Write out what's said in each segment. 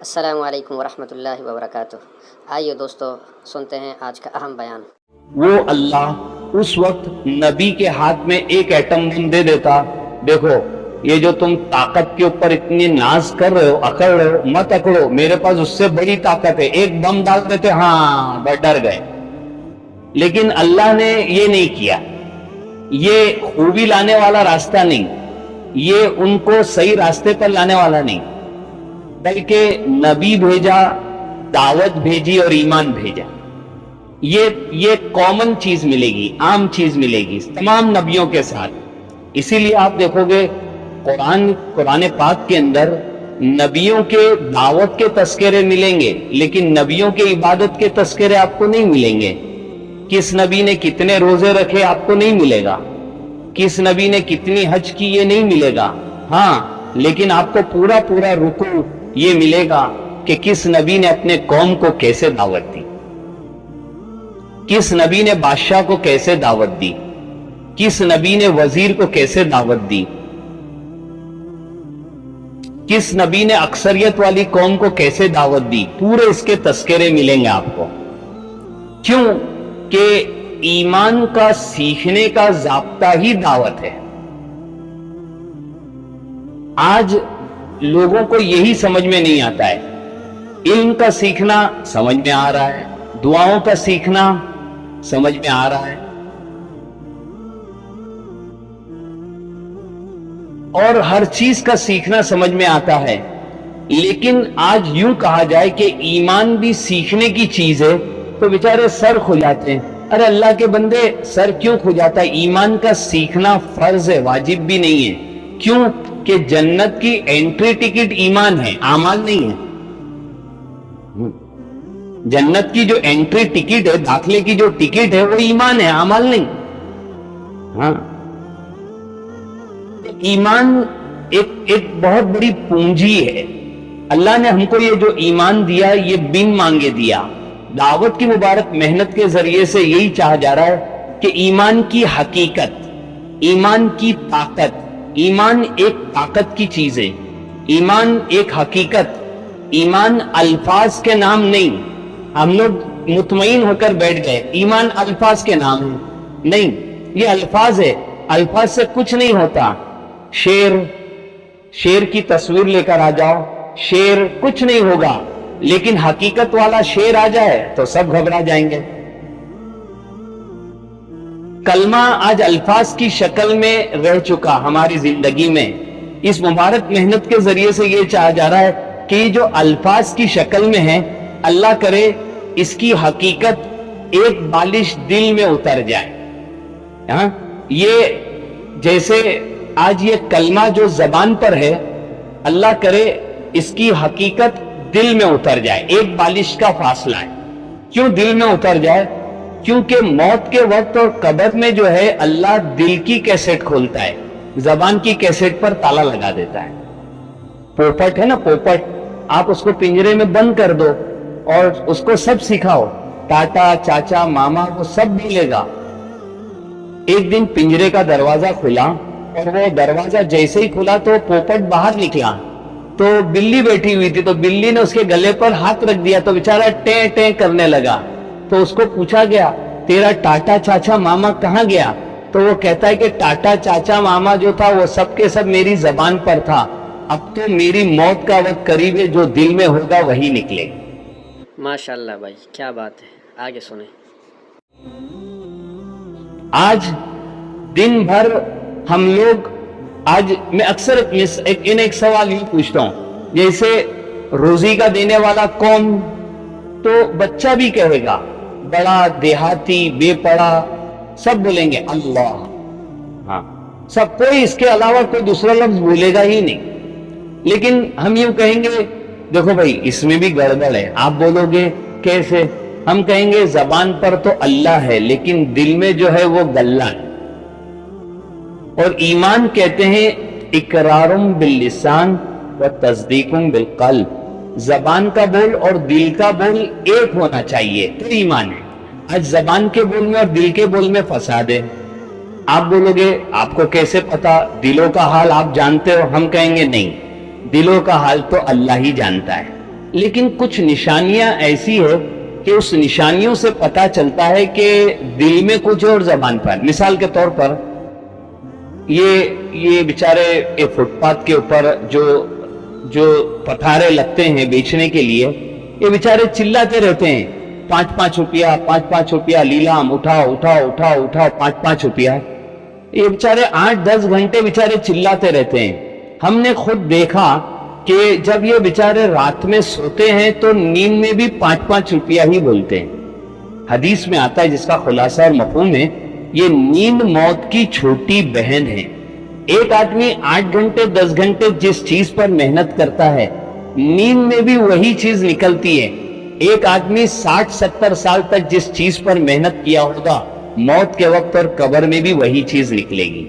السلام علیکم ورحمۃ اللہ وبرکاتہ۔ آئیے دوستو سنتے ہیں آج کا اہم بیان۔ وہ اللہ اس وقت نبی کے ہاتھ میں ایک ایٹم بم دے دیتا، دیکھو یہ جو تم طاقت کے اوپر اتنی ناز کر رہے ہو، اکڑ رہے ہو، مت اکڑو، میرے پاس اس سے بڑی طاقت ہے، ایک بم ڈال دیتے، ہاں بس ڈر گئے۔ لیکن اللہ نے یہ نہیں کیا، یہ خوبی لانے والا راستہ نہیں، یہ ان کو صحیح راستے پر لانے والا نہیں، بلکہ نبی بھیجا، دعوت بھیجی اور ایمان بھیجا۔ یہ کامن چیز ملے گی، عام چیز ملے گی تمام نبیوں کے ساتھ۔ اسی لیے آپ دیکھو گے قرآن پاک کے اندر نبیوں کے دعوت کے تذکرے ملیں گے، لیکن نبیوں کے عبادت کے تذکرے آپ کو نہیں ملیں گے۔ کس نبی نے کتنے روزے رکھے آپ کو نہیں ملے گا، کس نبی نے کتنی حج کی یہ نہیں ملے گا، ہاں لیکن آپ کو پورا رکوع یہ ملے گا کہ کس نبی نے اپنے قوم کو کیسے دعوت دی، کس نبی نے بادشاہ کو کیسے دعوت دی، کس نبی نے وزیر کو کیسے دعوت دی، کس نبی نے اکثریت والی قوم کو کیسے دعوت دی، پورے اس کے تذکرے ملیں گے آپ کو۔ کیوں کہ ایمان کا سیکھنے کا ضابطہ ہی دعوت ہے۔ آج لوگوں کو یہی سمجھ میں نہیں آتا ہے، علم کا سیکھنا سمجھ میں آ رہا ہے، دعاؤں کا سیکھنا سمجھ میں آ رہا ہے، اور ہر چیز کا سیکھنا سمجھ میں آتا ہے، لیکن آج یوں کہا جائے کہ ایمان بھی سیکھنے کی چیز ہے تو بیچارے سر کھجاتے ہیں۔ ارے اللہ کے بندے، سر کیوں کھجاتا ہے؟ ایمان کا سیکھنا فرض ہے، واجب بھی نہیں ہے۔ کیوں کہ جنت کی انٹری ٹکٹ ایمان ہے، اعمال نہیں ہے۔ جنت کی جو انٹری ٹکٹ ہے، داخلے کی جو ٹکٹ ہے، وہ ایمان ہے، اعمال نہیں۔ ہاں ایمان ایک بہت بڑی پونجی ہے۔ اللہ نے ہم کو یہ جو ایمان دیا یہ بن مانگے دیا۔ دعوت کی مبارک محنت کے ذریعے سے یہی چاہا جا رہا ہے کہ ایمان کی حقیقت، ایمان کی طاقت، ایمان ایک طاقت کی چیز ہے، ایمان ایک حقیقت، ایمان الفاظ کے نام نہیں۔ ہم لوگ مطمئن ہو کر بیٹھ گئے ایمان الفاظ کے نام ہے، نہیں، یہ الفاظ ہے، الفاظ سے کچھ نہیں ہوتا۔ شیر کی تصویر لے کر آ جاؤ، شیر کچھ نہیں ہوگا، لیکن حقیقت والا شیر آ جائے تو سب گھبرا جائیں گے۔ کلمہ آج الفاظ کی شکل میں رہ چکا ہماری زندگی میں۔ اس مبارک محنت کے ذریعے سے یہ چاہا جا رہا ہے کہ یہ جو الفاظ کی شکل میں ہے، اللہ کرے اس کی حقیقت ایک بالش دل میں اتر جائے۔ ہاں یہ جیسے آج یہ کلمہ جو زبان پر ہے، اللہ کرے اس کی حقیقت دل میں اتر جائے، ایک بالش کا فاصلہ ہے۔ کیوں دل میں اتر جائے؟ کیونکہ موت کے وقت اور قبر میں جو ہے اللہ دل کی کیسٹ کھولتا ہے، زبان کی کیسٹ پر تالا لگا دیتا ہے۔ پوپٹ ہے نا، پوپٹ، آپ اس کو پنجرے میں بند کر دو اور اس کو سب سکھاؤ، ٹاٹا، چاچا، ماما، وہ سب بولے گا۔ ایک دن پنجرے کا دروازہ کھلا، اور وہ دروازہ جیسے ہی کھلا تو پوپٹ باہر نکلا، تو بلی بیٹھی ہوئی تھی، تو بلی نے اس کے گلے پر ہاتھ رکھ دیا، تو بیچارہ ٹیں ٹیں کرنے لگا۔ تو اس کو پوچھا گیا تیرا ٹاٹا چاچا ماما کہاں گیا؟ تو وہ کہتا ہے کہ ٹاٹا چاچا ماما جو تھا وہ سب کے سب میری زبان پر تھا، اب تو میری موت کا وقت قریب ہے، جو دل میں ہوگا وہی نکلے۔ ماشاءاللہ بھائی، کیا بات ہے، آگے سنیں۔ آج دن بھر ہم لوگ، آج میں اکثر ایک سوال یہ پوچھتا ہوں، جیسے روزی کا دینے والا کون؟ تو بچہ بھی کہے گا، بڑا، دیہاتی، بے پڑھا، سب بولیں گے اللہ۔ ہاں سب، کوئی اس کے علاوہ کوئی دوسرا لفظ بولے گا ہی نہیں۔ لیکن ہم یوں کہیں گے دیکھو بھائی اس میں بھی گڑبڑ ہے۔ آپ بولو گے کیسے؟ ہم کہیں گے زبان پر تو اللہ ہے لیکن دل میں جو ہے وہ گلہ ہے۔ اور ایمان کہتے ہیں اقرارم باللسان و تصدیقم بالقلب، زبان کا بول اور دل کا بول ایک ہونا چاہیے تو ایمان ہے۔ آج زبان کے بول میں اور دل کے بول میں فساد ہے۔ آپ بولو گے آپ کو کیسے پتا؟ دلوں کا حال آپ جانتے ہو؟ ہم کہیں گے نہیں، دلوں کا حال تو اللہ ہی جانتا ہے۔ لیکن کچھ نشانیاں ایسی ہے کہ اس نشانیوں سے پتا چلتا ہے کہ دل میں کچھ اور زبان پر. مثال کے طور پر یہ بیچارے فٹ پاتھ کے اوپر جو پتھارے لگتے ہیں بیچنے کے لیے, یہ بیچارے چلاتے رہتے ہیں 5-5 روپیہ 5-5 روپیہ لیلام, اٹھاؤ 5-5 روپیہ. یہ بیچارے 8-10 گھنٹے بیچارے چلاتے رہتے ہیں. ہم نے خود دیکھا کہ جب یہ بیچارے رات میں سوتے ہیں تو نیند میں بھی 5-5 روپیہ ہی بولتے ہیں. حدیث میں آتا ہے جس کا خلاصہ اور مفہوم ہے, یہ نیند موت کی چھوٹی بہن ہے. ایک آدمی 8 گھنٹے 10 گھنٹے جس چیز پر محنت کرتا ہے, نیند میں بھی وہی چیز نکلتی ہے. ایک آدمی 60-70 سال تک جس چیز پر محنت کیا ہوگا, موت کے وقت اور قبر میں بھی وہی چیز نکلے گی.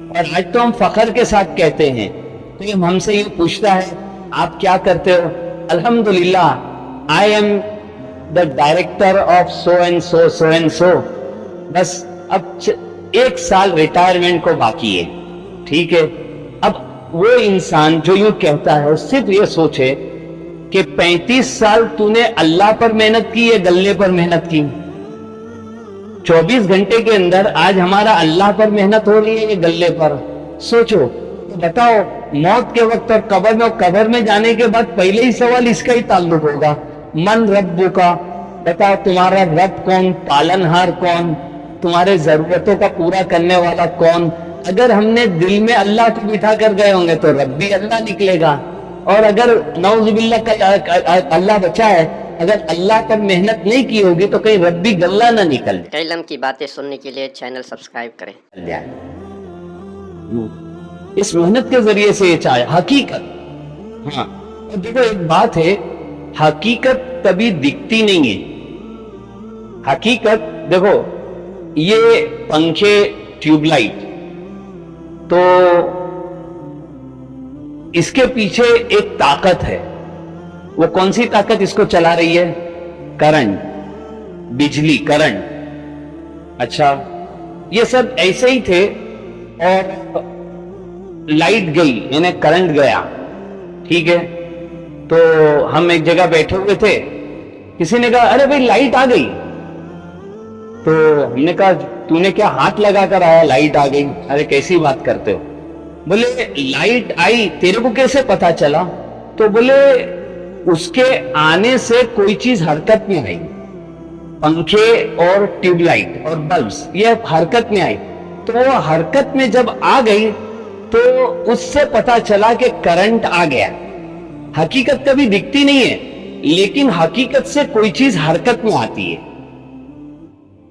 اور آج تو ہم فخر کے ساتھ کہتے ہیں, تو یہ ہم سے یہ پوچھتا ہے آپ کیا کرتے ہو؟ الحمدللہ I am the director of so and so. بس اب 1 سال ریٹائرمنٹ کو باقی ہے. ٹھیک ہے, اب وہ انسان جو یوں کہتا ہے صرف یہ سوچے کہ 35 سال تو نے اللہ پر محنت کی یا گلے پر محنت کی. 24 گھنٹے کے اندر آج ہمارا اللہ پر محنت ہو رہی ہے یا گلے پر؟ سوچو, بتاؤ. موت کے وقت اور قبر میں جانے کے بعد پہلے ہی سوال اس کا ہی تعلق ہوگا, من ربو کا, بتاؤ تمہارا رب کون, پالنہار کون, تمہارے ضرورتوں کا پورا کرنے والا کون. اگر ہم نے دل میں اللہ کو بٹھا کر گئے ہوں گے تو رب بھی اللہ نکلے گا, اور اگر نعوذ باللہ اللہ بچائے اگر اللہ پر محنت نہیں کی ہوگی تو کہیں رب بھی گلہ نہ نکل. علم کی باتیں سننے کے لیے چینل سبسکرائب کریں. اس محنت کے ذریعے سے یہ چاہے حقیقت. ہاں دیکھو ایک بات ہے, حقیقت کبھی دکھتی نہیں ہے. حقیقت دیکھو, یہ پنکھے ٹیوب لائٹ, تو اس کے پیچھے ایک طاقت ہے. وہ کون سی طاقت اس کو چلا رہی ہے؟ کرنٹ, بجلی, کرنٹ. اچھا, یہ سب ایسے ہی تھے اور لائٹ گئی یعنی کرنٹ گیا. ٹھیک ہے, تو ہم ایک جگہ بیٹھے ہوئے تھے, کسی نے کہا ارے بھائی لائٹ آ گئی. تو ہم نے کہا تو نے کیا ہاتھ لگا کر آیا لائٹ آ گئی؟ ارے کیسی بات کرتے ہو؟ بولے لائٹ آئی, تیرے کو کیسے پتا چلا؟ تو بولے اس کے آنے سے کوئی چیز حرکت میں آئی. پنکھے اور ٹیوب لائٹ اور بلبس یہ حرکت میں آئی, تو وہ حرکت میں جب آ گئی تو اس سے پتا چلا کہ کرنٹ آ گیا. حقیقت کبھی دکھتی نہیں ہے, لیکن حقیقت سے کوئی چیز حرکت میں آتی ہے.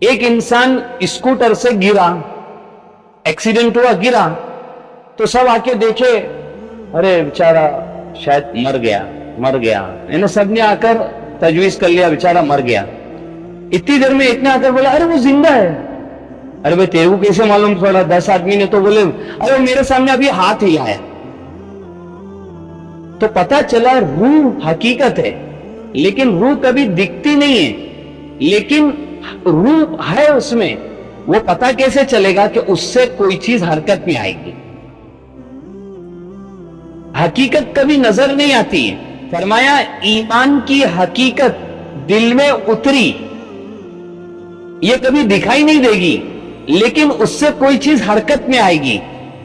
ایک انسان اسکوٹر سے گرا, ایکسیڈنٹ ہوا, گرا, تو سب آ کے دیکھے ارے بیچارہ شاید مر گیا. سب نے آ کر تجویز کر لیا بیچارہ مر گیا. اتنی دیر میں ایک نے آ کر بولا ارے وہ زندہ ہے. ارے بھائی تیرے کو کیسے معلوم پڑا؟ 10 آدمی نے تو بولے ارے میرے سامنے ابھی ہاتھ ہلایا. تو پتا چلا روح حقیقت ہے, لیکن روح کبھی دکھتی نہیں ہے, لیکن روح ہے اس میں. وہ پتا کیسے چلے گا کہ اس سے کوئی چیز حرکت میں آئے گی. حقیقت کبھی نظر نہیں آتی ہے. فرمایا ایمان کی حقیقت دل میں اتری, یہ کبھی دکھائی نہیں دے گی, لیکن اس سے کوئی چیز حرکت میں آئے گی.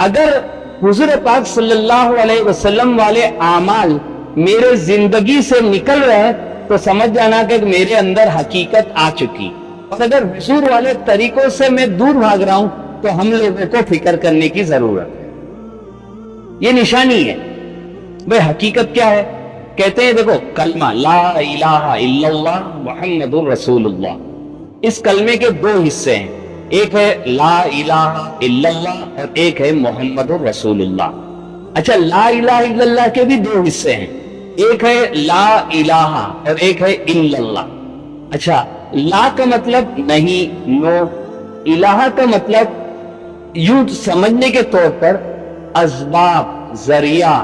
اگر حضور پاک صلی اللہ علیہ وسلم والے اعمال میرے زندگی سے نکل رہے تو سمجھ جانا کہ میرے اندر حقیقت آ چکی. اور اگر حضور والے طریقوں سے میں دور بھاگ رہا ہوں تو ہم لوگوں کو فکر کرنے کی ضرورت ہے. یہ نشانی ہے. بھئی حقیقت کیا ہے؟ کہتے ہیں دیکھو کلمہ لا الہ الا اللہ محمد رسول اللہ, اس کلمے کے 2 حصے ہیں, ایک ہے لا الہ الا اللہ اور ایک ہے محمد رسول اللہ. اچھا لا الہ الا اللہ کے بھی 2 حصے ہیں, ایک ہے لا الہ اور ایک ہے الا اللہ. اچھا لا کا مطلب نہیں, نو. الہ کا مطلب یوں سمجھنے کے طور پر اسباب, ذریعہ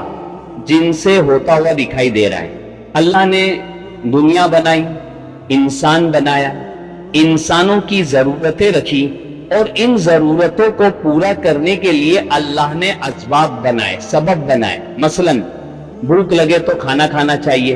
جن سے ہوتا ہوا دکھائی دے رہا ہے. اللہ نے دنیا بنائی, انسان بنایا, انسانوں کی ضرورتیں رکھی, اور ان ضرورتوں کو پورا کرنے کے لیے اللہ نے اسباب بنائے, سبب بنائے. مثلا بھوک لگے تو کھانا کھانا چاہیے,